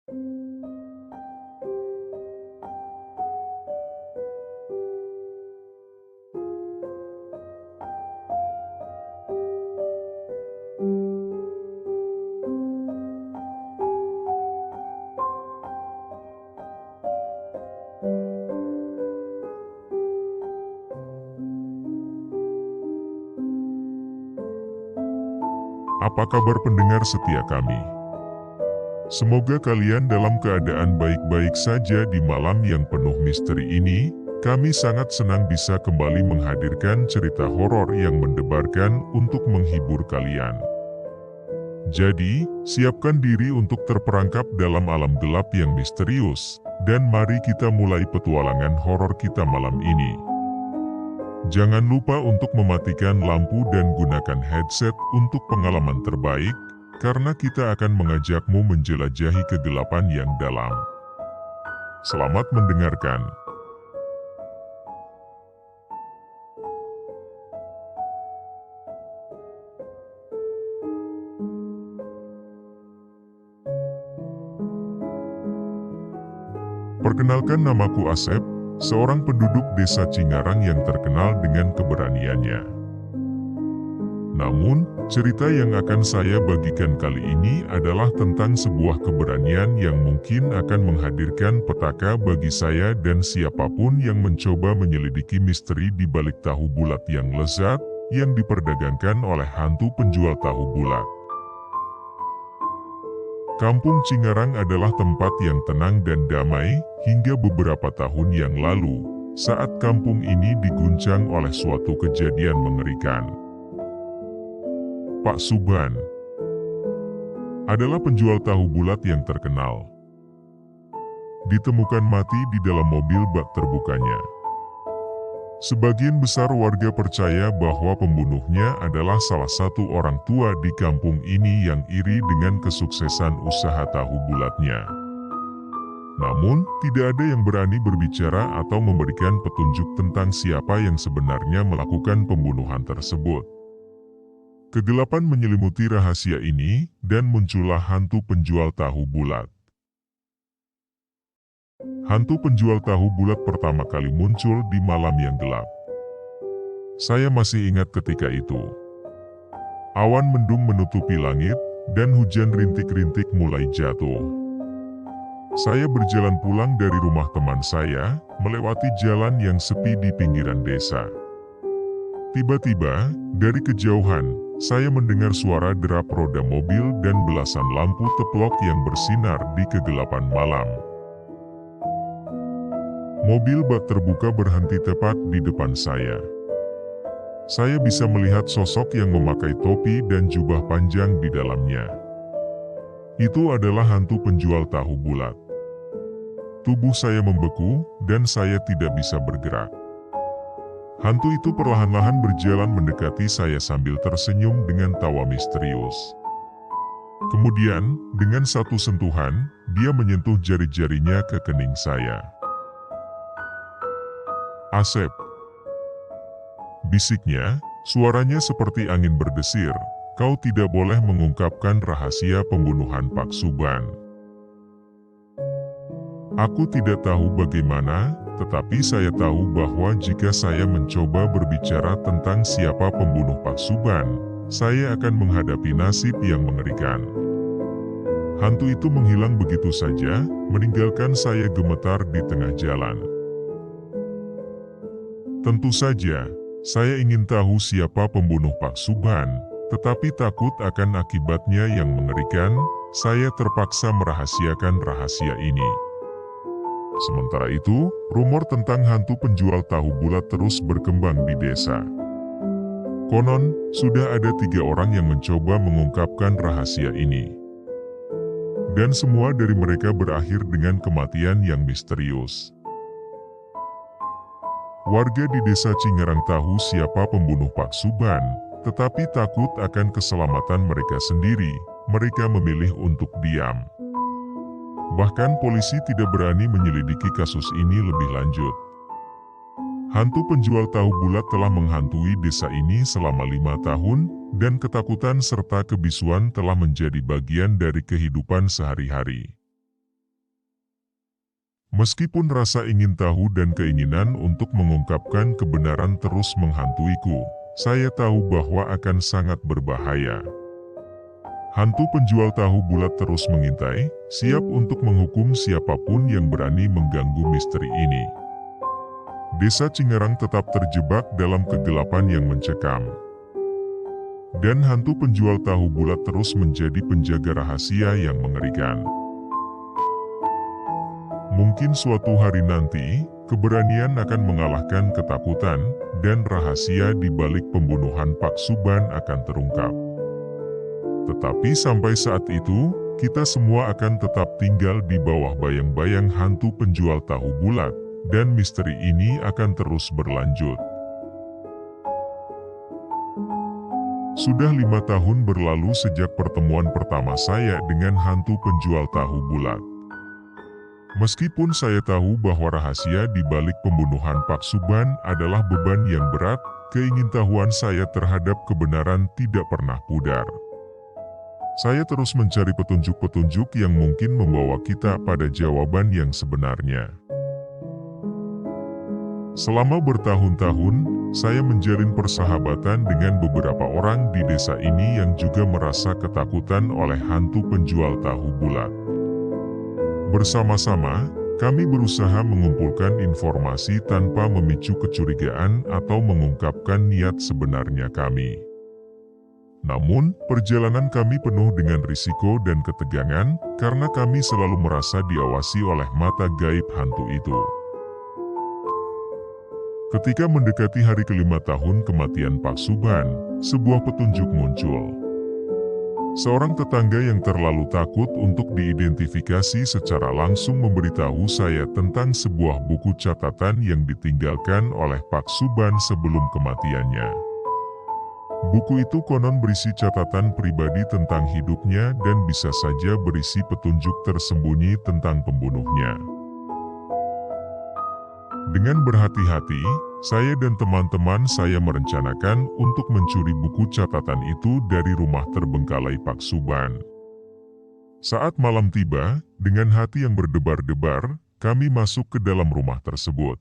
Apa kabar pendengar setia kami? Semoga kalian dalam keadaan baik-baik saja di malam yang penuh misteri ini. Kami sangat senang bisa kembali menghadirkan cerita horor yang mendebarkan untuk menghibur kalian. Jadi, siapkan diri untuk terperangkap dalam alam gelap yang misterius, dan mari kita mulai petualangan horor kita malam ini. Jangan lupa untuk mematikan lampu dan gunakan headset untuk pengalaman terbaik, karena kita akan mengajakmu menjelajahi kegelapan yang dalam. Selamat mendengarkan. Perkenalkan, namaku Asep, seorang penduduk desa Cingarang yang terkenal dengan keberaniannya. Namun, cerita yang akan saya bagikan kali ini adalah tentang sebuah keberanian yang mungkin akan menghadirkan petaka bagi saya dan siapapun yang mencoba menyelidiki misteri di balik tahu bulat yang lezat yang diperdagangkan oleh hantu penjual tahu bulat. Kampung Cingarang adalah tempat yang tenang dan damai hingga beberapa tahun yang lalu, saat kampung ini diguncang oleh suatu kejadian mengerikan. Pak Suban adalah penjual tahu bulat yang terkenal. Ditemukan mati di dalam mobil bak terbukanya. Sebagian besar warga percaya bahwa pembunuhnya adalah salah satu orang tua di kampung ini yang iri dengan kesuksesan usaha tahu bulatnya. Namun, tidak ada yang berani berbicara atau memberikan petunjuk tentang siapa yang sebenarnya melakukan pembunuhan tersebut. Kegelapan menyelimuti rahasia ini, dan muncullah hantu penjual tahu bulat. Hantu penjual tahu bulat pertama kali muncul di malam yang gelap. Saya masih ingat ketika itu. Awan mendung menutupi langit, dan hujan rintik-rintik mulai jatuh. Saya berjalan pulang dari rumah teman saya, melewati jalan yang sepi di pinggiran desa. Tiba-tiba, dari kejauhan, saya mendengar suara derap roda mobil dan belasan lampu teplok yang bersinar di kegelapan malam. Mobil bak terbuka berhenti tepat di depan saya. Saya bisa melihat sosok yang memakai topi dan jubah panjang di dalamnya. Itu adalah hantu penjual tahu bulat. Tubuh saya membeku, dan saya tidak bisa bergerak. Hantu itu perlahan-lahan berjalan mendekati saya sambil tersenyum dengan tawa misterius. Kemudian, dengan satu sentuhan, dia menyentuh jari-jarinya ke kening saya. "Asep," bisiknya, suaranya seperti angin berdesir, "kau tidak boleh mengungkapkan rahasia pembunuhan Pak Suban." Aku tidak tahu bagaimana, tetapi saya tahu bahwa jika saya mencoba berbicara tentang siapa pembunuh Pak Suban, saya akan menghadapi nasib yang mengerikan. Hantu itu menghilang begitu saja, meninggalkan saya gemetar di tengah jalan. Tentu saja, saya ingin tahu siapa pembunuh Pak Suban, tetapi takut akan akibatnya yang mengerikan, saya terpaksa merahasiakan rahasia ini. Sementara itu, rumor tentang hantu penjual tahu bulat terus berkembang di desa. Konon, sudah ada 3 orang yang mencoba mengungkapkan rahasia ini. Dan semua dari mereka berakhir dengan kematian yang misterius. Warga di desa Cingarang tahu siapa pembunuh Pak Suban, tetapi takut akan keselamatan mereka sendiri, mereka memilih untuk diam. Bahkan polisi tidak berani menyelidiki kasus ini lebih lanjut. Hantu penjual tahu bulat telah menghantui desa ini selama 5 tahun, dan ketakutan serta kebisuan telah menjadi bagian dari kehidupan sehari-hari. Meskipun rasa ingin tahu dan keinginan untuk mengungkapkan kebenaran terus menghantuiku, saya tahu bahwa akan sangat berbahaya. Hantu penjual tahu bulat terus mengintai, siap untuk menghukum siapapun yang berani mengganggu misteri ini. Desa Cingerang tetap terjebak dalam kegelapan yang mencekam. Dan hantu penjual tahu bulat terus menjadi penjaga rahasia yang mengerikan. Mungkin suatu hari nanti, keberanian akan mengalahkan ketakutan, dan rahasia di balik pembunuhan Pak Suban akan terungkap. Tetapi sampai saat itu, kita semua akan tetap tinggal di bawah bayang-bayang hantu penjual tahu bulat, dan misteri ini akan terus berlanjut. Sudah 5 tahun berlalu sejak pertemuan pertama saya dengan hantu penjual tahu bulat. Meskipun saya tahu bahwa rahasia di balik pembunuhan Pak Suban adalah beban yang berat, keingintahuan saya terhadap kebenaran tidak pernah pudar. Saya terus mencari petunjuk-petunjuk yang mungkin membawa kita pada jawaban yang sebenarnya. Selama bertahun-tahun, saya menjalin persahabatan dengan beberapa orang di desa ini yang juga merasa ketakutan oleh hantu penjual tahu bulat. Bersama-sama, kami berusaha mengumpulkan informasi tanpa memicu kecurigaan atau mengungkapkan niat sebenarnya kami. Namun, perjalanan kami penuh dengan risiko dan ketegangan karena kami selalu merasa diawasi oleh mata gaib hantu itu. Ketika mendekati hari ke-5 tahun kematian Pak Suban, sebuah petunjuk muncul. Seorang tetangga yang terlalu takut untuk diidentifikasi secara langsung memberitahu saya tentang sebuah buku catatan yang ditinggalkan oleh Pak Suban sebelum kematiannya. Buku itu konon berisi catatan pribadi tentang hidupnya dan bisa saja berisi petunjuk tersembunyi tentang pembunuhnya. Dengan berhati-hati, saya dan teman-teman saya merencanakan untuk mencuri buku catatan itu dari rumah terbengkalai Pak Suban. Saat malam tiba, dengan hati yang berdebar-debar, kami masuk ke dalam rumah tersebut.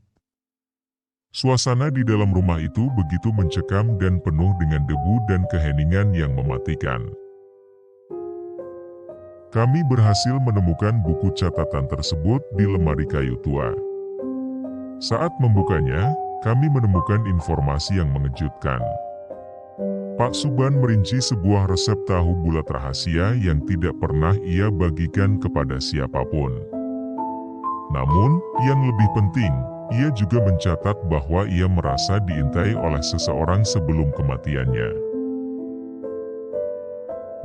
Suasana di dalam rumah itu begitu mencekam dan penuh dengan debu dan keheningan yang mematikan. Kami berhasil menemukan buku catatan tersebut di lemari kayu tua. Saat membukanya, kami menemukan informasi yang mengejutkan. Pak Suban merinci sebuah resep tahu bulat rahasia yang tidak pernah ia bagikan kepada siapapun. Namun, yang lebih penting, ia juga mencatat bahwa ia merasa diintai oleh seseorang sebelum kematiannya.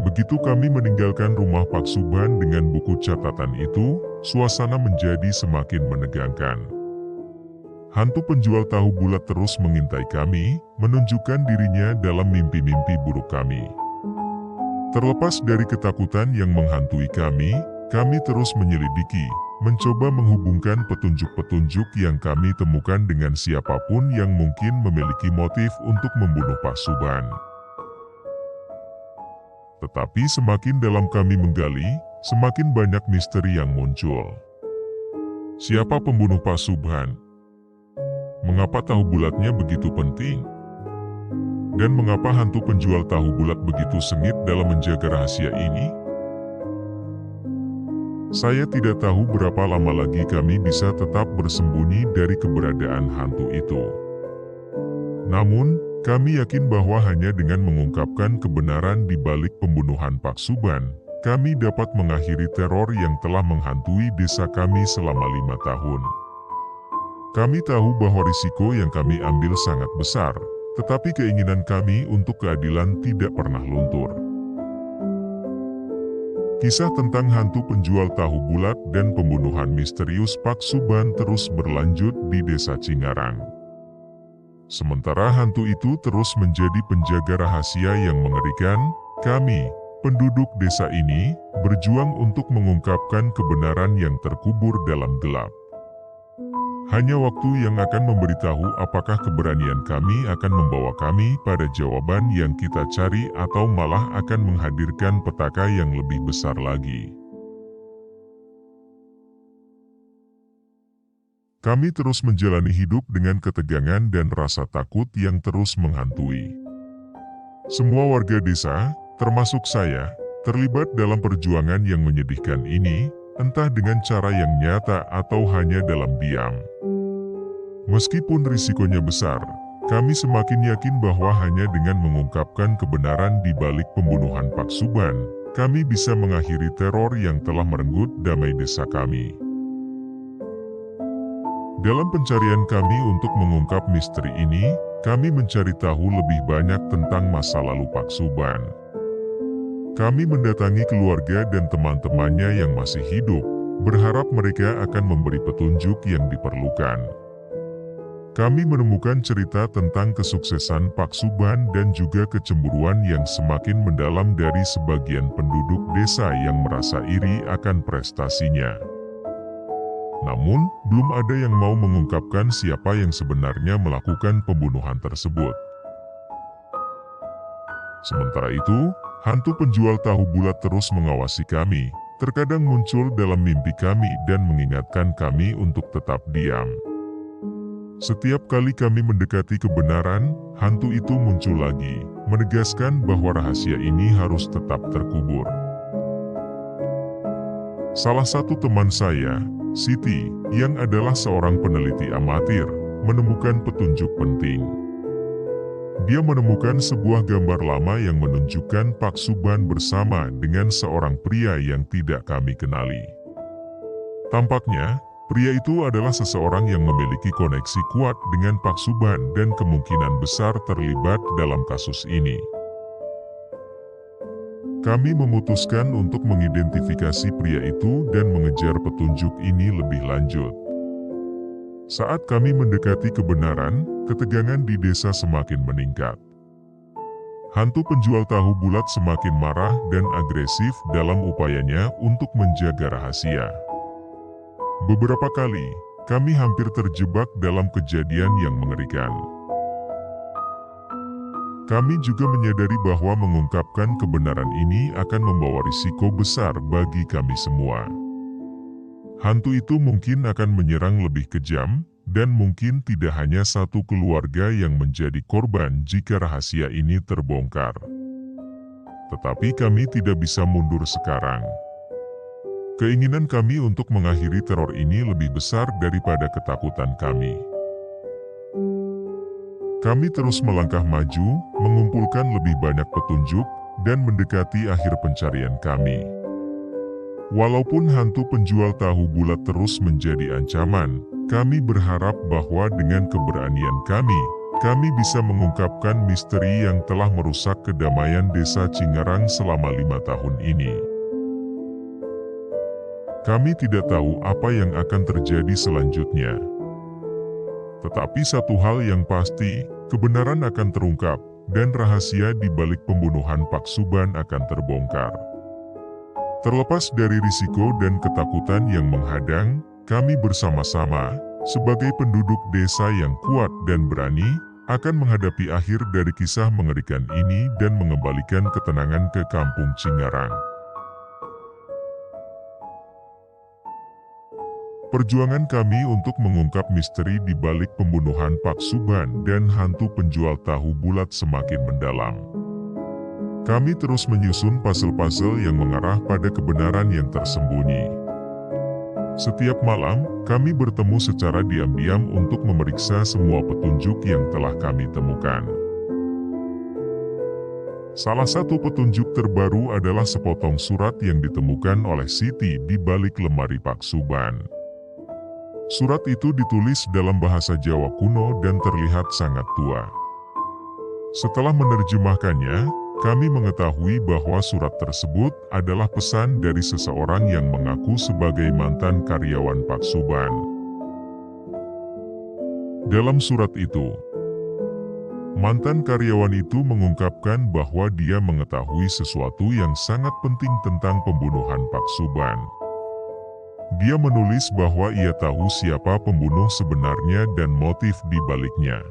Begitu kami meninggalkan rumah Pak Suban dengan buku catatan itu, suasana menjadi semakin menegangkan. Hantu penjual tahu bulat terus mengintai kami, menunjukkan dirinya dalam mimpi-mimpi buruk kami. Terlepas dari ketakutan yang menghantui kami terus menyelidiki, mencoba menghubungkan petunjuk-petunjuk yang kami temukan dengan siapapun yang mungkin memiliki motif untuk membunuh Pak Suban. Tetapi semakin dalam kami menggali, semakin banyak misteri yang muncul. Siapa pembunuh Pak Suban? Mengapa tahu bulatnya begitu penting? Dan mengapa hantu penjual tahu bulat begitu sengit dalam menjaga rahasia ini? Saya tidak tahu berapa lama lagi kami bisa tetap bersembunyi dari keberadaan hantu itu. Namun, kami yakin bahwa hanya dengan mengungkapkan kebenaran di balik pembunuhan Pak Suban, kami dapat mengakhiri teror yang telah menghantui desa kami selama 5 tahun. Kami tahu bahwa risiko yang kami ambil sangat besar, tetapi keinginan kami untuk keadilan tidak pernah luntur. Kisah tentang hantu penjual tahu bulat dan pembunuhan misterius Pak Suban terus berlanjut di desa Cingerang. Sementara hantu itu terus menjadi penjaga rahasia yang mengerikan, kami, penduduk desa ini, berjuang untuk mengungkapkan kebenaran yang terkubur dalam gelap. Hanya waktu yang akan memberitahu apakah keberanian kami akan membawa kami pada jawaban yang kita cari atau malah akan menghadirkan petaka yang lebih besar lagi. Kami terus menjalani hidup dengan ketegangan dan rasa takut yang terus menghantui. Semua warga desa, termasuk saya, terlibat dalam perjuangan yang menyedihkan ini, entah dengan cara yang nyata atau hanya dalam diam. Meskipun risikonya besar, kami semakin yakin bahwa hanya dengan mengungkapkan kebenaran di balik pembunuhan Pak Suban, kami bisa mengakhiri teror yang telah merenggut damai desa kami. Dalam pencarian kami untuk mengungkap misteri ini, kami mencari tahu lebih banyak tentang masa lalu Pak Suban. Kami mendatangi keluarga dan teman-temannya yang masih hidup, berharap mereka akan memberi petunjuk yang diperlukan. Kami menemukan cerita tentang kesuksesan Pak Suban dan juga kecemburuan yang semakin mendalam dari sebagian penduduk desa yang merasa iri akan prestasinya. Namun, belum ada yang mau mengungkapkan siapa yang sebenarnya melakukan pembunuhan tersebut. Sementara itu, hantu penjual tahu bulat terus mengawasi kami, terkadang muncul dalam mimpi kami dan mengingatkan kami untuk tetap diam. Setiap kali kami mendekati kebenaran, hantu itu muncul lagi, menegaskan bahwa rahasia ini harus tetap terkubur. Salah satu teman saya, Siti, yang adalah seorang peneliti amatir, menemukan petunjuk penting. Dia menemukan sebuah gambar lama yang menunjukkan Pak Suban bersama dengan seorang pria yang tidak kami kenali. Tampaknya, pria itu adalah seseorang yang memiliki koneksi kuat dengan Pak Suban dan kemungkinan besar terlibat dalam kasus ini. Kami memutuskan untuk mengidentifikasi pria itu dan mengejar petunjuk ini lebih lanjut. Saat kami mendekati kebenaran, ketegangan di desa semakin meningkat. Hantu penjual tahu bulat semakin marah dan agresif dalam upayanya untuk menjaga rahasia. Beberapa kali, kami hampir terjebak dalam kejadian yang mengerikan. Kami juga menyadari bahwa mengungkapkan kebenaran ini akan membawa risiko besar bagi kami semua. Hantu itu mungkin akan menyerang lebih kejam, dan mungkin tidak hanya satu keluarga yang menjadi korban jika rahasia ini terbongkar. Tetapi kami tidak bisa mundur sekarang. Keinginan kami untuk mengakhiri teror ini lebih besar daripada ketakutan kami. Kami terus melangkah maju, mengumpulkan lebih banyak petunjuk, dan mendekati akhir pencarian kami. Walaupun hantu penjual tahu bulat terus menjadi ancaman, kami berharap bahwa dengan keberanian kami bisa mengungkapkan misteri yang telah merusak kedamaian desa Cingarang selama 5 tahun ini. Kami tidak tahu apa yang akan terjadi selanjutnya. Tetapi satu hal yang pasti, kebenaran akan terungkap, dan rahasia di balik pembunuhan Pak Suban akan terbongkar. Terlepas dari risiko dan ketakutan yang menghadang, kami bersama-sama, sebagai penduduk desa yang kuat dan berani, akan menghadapi akhir dari kisah mengerikan ini dan mengembalikan ketenangan ke kampung Cingarang. Perjuangan kami untuk mengungkap misteri di balik pembunuhan Pak Suban dan hantu penjual tahu bulat semakin mendalam. Kami terus menyusun puzzle-puzzle yang mengarah pada kebenaran yang tersembunyi. Setiap malam, kami bertemu secara diam-diam untuk memeriksa semua petunjuk yang telah kami temukan. Salah satu petunjuk terbaru adalah sepotong surat yang ditemukan oleh Siti di balik lemari Pak Suban. Surat itu ditulis dalam bahasa Jawa kuno dan terlihat sangat tua. Setelah menerjemahkannya, kami mengetahui bahwa surat tersebut adalah pesan dari seseorang yang mengaku sebagai mantan karyawan Pak Suban. Dalam surat itu, mantan karyawan itu mengungkapkan bahwa dia mengetahui sesuatu yang sangat penting tentang pembunuhan Pak Suban. Dia menulis bahwa ia tahu siapa pembunuh sebenarnya dan motif di baliknya.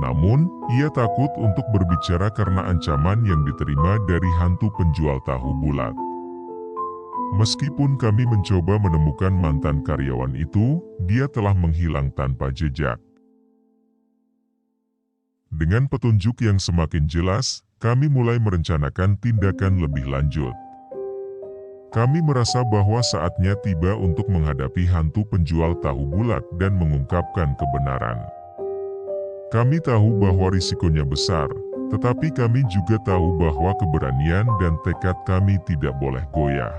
Namun, ia takut untuk berbicara karena ancaman yang diterima dari hantu penjual tahu bulat. Meskipun kami mencoba menemukan mantan karyawan itu, dia telah menghilang tanpa jejak. Dengan petunjuk yang semakin jelas, kami mulai merencanakan tindakan lebih lanjut. Kami merasa bahwa saatnya tiba untuk menghadapi hantu penjual tahu bulat dan mengungkapkan kebenaran. Kami tahu bahwa risikonya besar, tetapi kami juga tahu bahwa keberanian dan tekad kami tidak boleh goyah.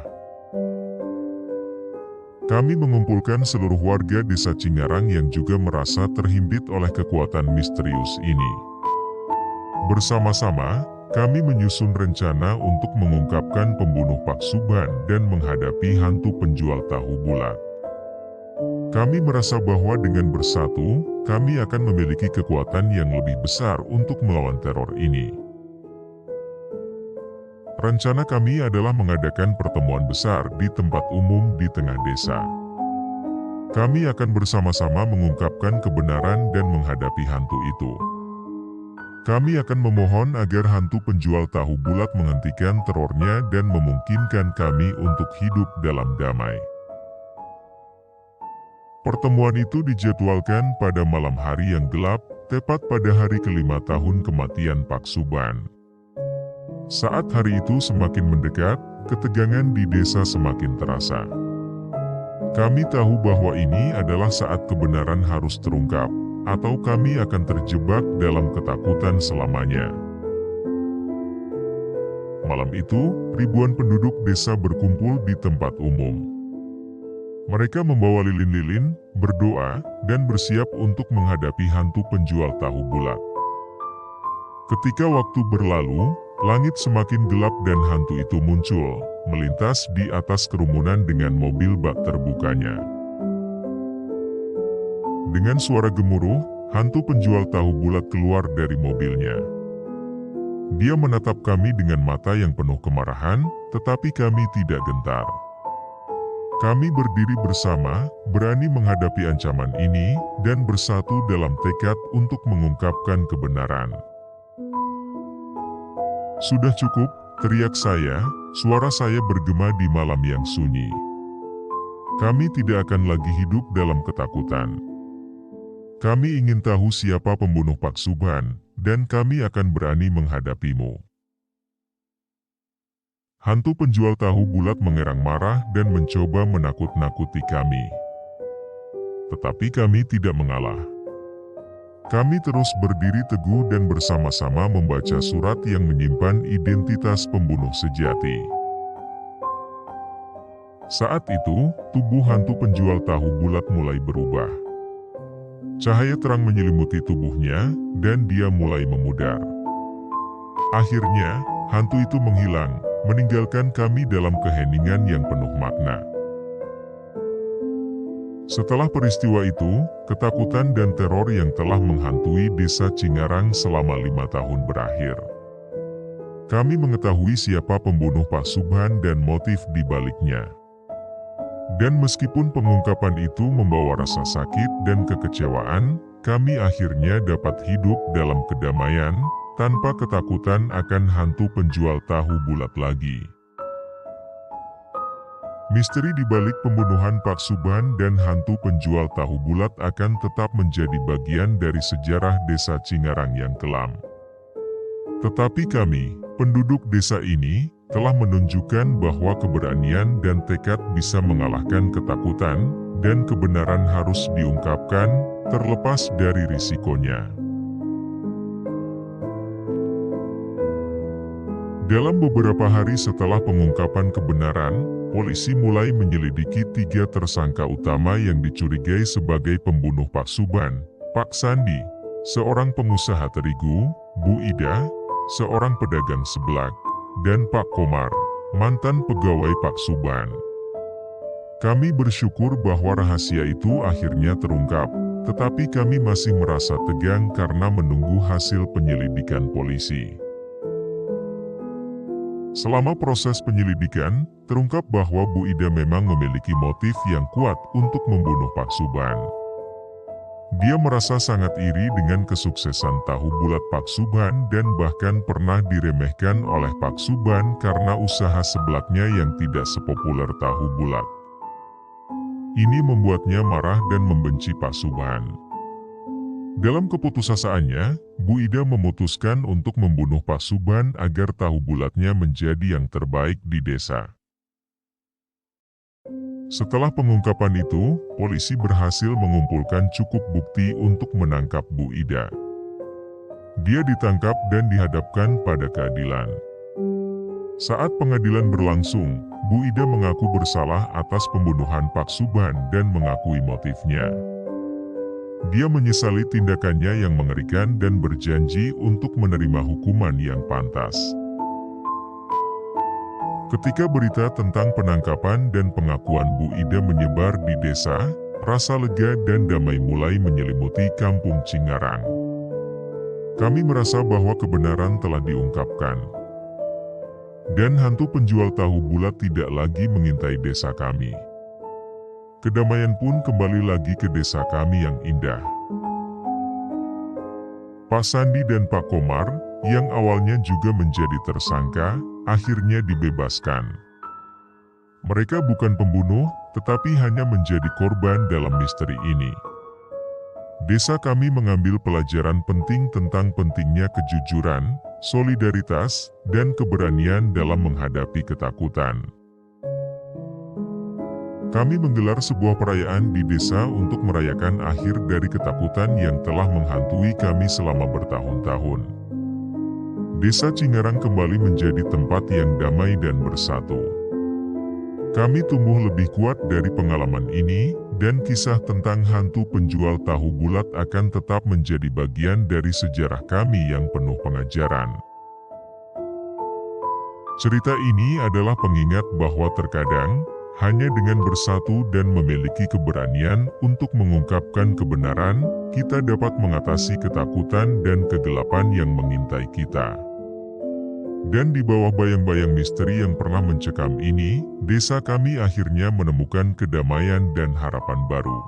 Kami mengumpulkan seluruh warga desa Cingarang yang juga merasa terhimpit oleh kekuatan misterius ini. Bersama-sama, kami menyusun rencana untuk mengungkapkan pembunuh Pak Suban dan menghadapi hantu penjual tahu bulat. Kami merasa bahwa dengan bersatu, kami akan memiliki kekuatan yang lebih besar untuk melawan teror ini. Rencana kami adalah mengadakan pertemuan besar di tempat umum di tengah desa. Kami akan bersama-sama mengungkapkan kebenaran dan menghadapi hantu itu. Kami akan memohon agar hantu penjual tahu bulat menghentikan terornya dan memungkinkan kami untuk hidup dalam damai. Pertemuan itu dijadwalkan pada malam hari yang gelap, tepat pada hari ke-5 tahun kematian Pak Suban. Saat hari itu semakin mendekat, ketegangan di desa semakin terasa. Kami tahu bahwa ini adalah saat kebenaran harus terungkap, atau kami akan terjebak dalam ketakutan selamanya. Malam itu, ribuan penduduk desa berkumpul di tempat umum. Mereka membawa lilin-lilin, berdoa, dan bersiap untuk menghadapi hantu penjual tahu bulat. Ketika waktu berlalu, langit semakin gelap dan hantu itu muncul, melintas di atas kerumunan dengan mobil bak terbukanya. Dengan suara gemuruh, hantu penjual tahu bulat keluar dari mobilnya. Dia menatap kami dengan mata yang penuh kemarahan, tetapi kami tidak gentar. Kami berdiri bersama, berani menghadapi ancaman ini, dan bersatu dalam tekad untuk mengungkapkan kebenaran. Sudah cukup, teriak saya, suara saya bergema di malam yang sunyi. Kami tidak akan lagi hidup dalam ketakutan. Kami ingin tahu siapa pembunuh Pak Suban, dan kami akan berani menghadapimu. Hantu penjual tahu bulat mengerang marah dan mencoba menakut-nakuti kami. Tetapi kami tidak mengalah. Kami terus berdiri teguh dan bersama-sama membaca surat yang menyimpan identitas pembunuh sejati. Saat itu, tubuh hantu penjual tahu bulat mulai berubah. Cahaya terang menyelimuti tubuhnya, dan dia mulai memudar. Akhirnya, hantu itu menghilang, meninggalkan kami dalam keheningan yang penuh makna. Setelah peristiwa itu, ketakutan dan teror yang telah menghantui desa Cingarang selama 5 tahun berakhir. Kami mengetahui siapa pembunuh Pak Suban dan motif di baliknya. Dan meskipun pengungkapan itu membawa rasa sakit dan kekecewaan, kami akhirnya dapat hidup dalam kedamaian, tanpa ketakutan akan hantu penjual tahu bulat lagi. Misteri di balik pembunuhan Pak Suban dan hantu penjual tahu bulat akan tetap menjadi bagian dari sejarah desa Cingarang yang kelam. Tetapi kami, penduduk desa ini, telah menunjukkan bahwa keberanian dan tekad bisa mengalahkan ketakutan, dan kebenaran harus diungkapkan, terlepas dari risikonya. Dalam beberapa hari setelah pengungkapan kebenaran, polisi mulai menyelidiki 3 tersangka utama yang dicurigai sebagai pembunuh Pak Suban: Pak Sandi, seorang pengusaha terigu; Bu Ida, seorang pedagang seblak; dan Pak Komar, mantan pegawai Pak Suban. Kami bersyukur bahwa rahasia itu akhirnya terungkap, tetapi kami masih merasa tegang karena menunggu hasil penyelidikan polisi. Selama proses penyelidikan, terungkap bahwa Bu Ida memang memiliki motif yang kuat untuk membunuh Pak Suban. Dia merasa sangat iri dengan kesuksesan tahu bulat Pak Subhan dan bahkan pernah diremehkan oleh Pak Subhan karena usaha sebelaknya yang tidak sepopuler tahu bulat. Ini membuatnya marah dan membenci Pak Subhan. Dalam keputusasanya, Bu Ida memutuskan untuk membunuh Pak Subhan agar tahu bulatnya menjadi yang terbaik di desa. Setelah pengungkapan itu, polisi berhasil mengumpulkan cukup bukti untuk menangkap Bu Ida. Dia ditangkap dan dihadapkan pada keadilan. Saat pengadilan berlangsung, Bu Ida mengaku bersalah atas pembunuhan Pak Subhan dan mengakui motifnya. Dia menyesali tindakannya yang mengerikan dan berjanji untuk menerima hukuman yang pantas. Ketika berita tentang penangkapan dan pengakuan Bu Ida menyebar di desa, rasa lega dan damai mulai menyelimuti kampung Cingarang. Kami merasa bahwa kebenaran telah diungkapkan. Dan hantu penjual tahu bulat tidak lagi mengintai desa kami. Kedamaian pun kembali lagi ke desa kami yang indah. Pak Sandi dan Pak Komar, yang awalnya juga menjadi tersangka, akhirnya dibebaskan. Mereka bukan pembunuh, tetapi hanya menjadi korban dalam misteri ini. Desa kami mengambil pelajaran penting tentang pentingnya kejujuran, solidaritas, dan keberanian dalam menghadapi ketakutan. Kami menggelar sebuah perayaan di desa untuk merayakan akhir dari ketakutan yang telah menghantui kami selama bertahun-tahun. Desa Cingarang kembali menjadi tempat yang damai dan bersatu. Kami tumbuh lebih kuat dari pengalaman ini, dan kisah tentang hantu penjual tahu bulat akan tetap menjadi bagian dari sejarah kami yang penuh pengajaran. Cerita ini adalah pengingat bahwa terkadang, hanya dengan bersatu dan memiliki keberanian untuk mengungkapkan kebenaran, kita dapat mengatasi ketakutan dan kegelapan yang mengintai kita. Dan di bawah bayang-bayang misteri yang pernah mencekam ini, desa kami akhirnya menemukan kedamaian dan harapan baru.